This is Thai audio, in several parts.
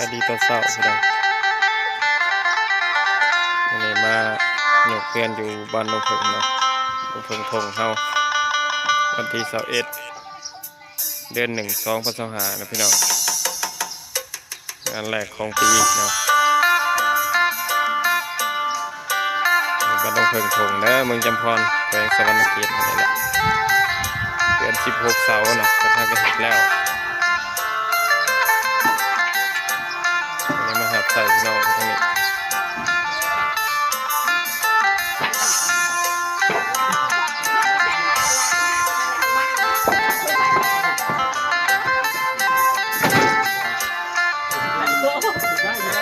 ายดีตอนเช้าพี่น้องวันนี้มาหยกเรียนอยู่บ้านลงผึ่งเนาะลงผึ่งทงเฮาวันที่21เดือน1 2025นะพี่น้องงานแรกของปีเนาะบ้านลงผึ่งทงเด้อเมืองจำพรแขวงสะวรรณเขตนี่แหละเดือน16เสาร์เนาะก็ทำก็เสร็จแล้วมาหับใส่พี่น้องทางนี้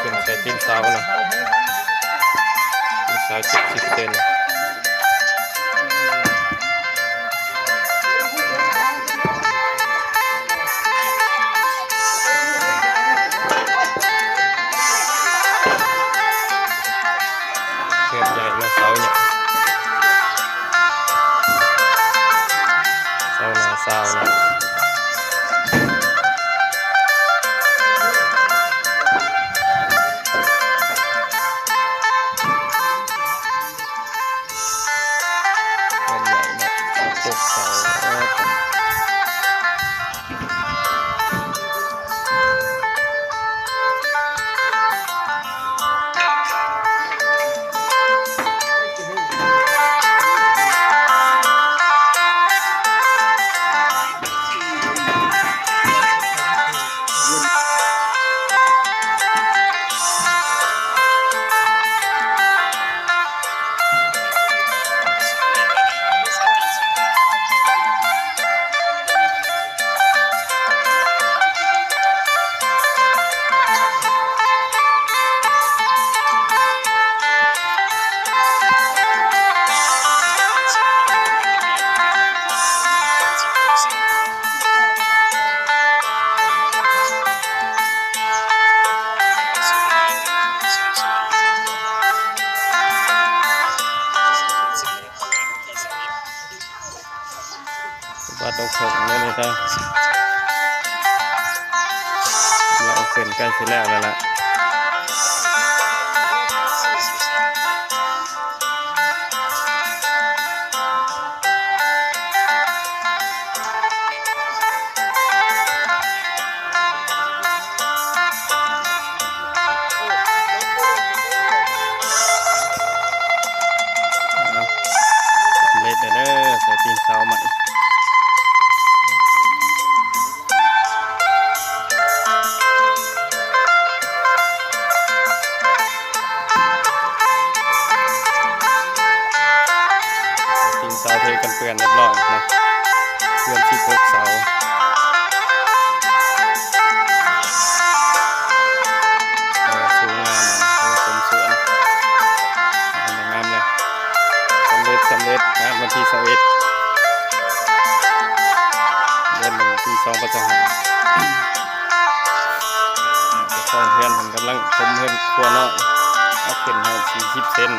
เป็นใส่ตีนเสาเนาะตีนเสา70 เซนเส้นใหญ่มาเสาเนี่ยเสาหน้าเสาเนาะพวกเสาวัดดงผงนี่นะจ๊ะเราเกินใกล้เสร็จแล้วล่ะเล็ดเด้อใส่ตีนเสาใหม่เสาเทกันเปื่อนเรียบร้อยนะเพื่อน16 เสาสูงงามนะสมสวนงามเลยสำเร็จงานวันที่21เดือน1 ปี 2025เจ้าของเพื่อนผมกำลังชมเพื่อนครัวน้อยเอาขึ้นให้40 เซน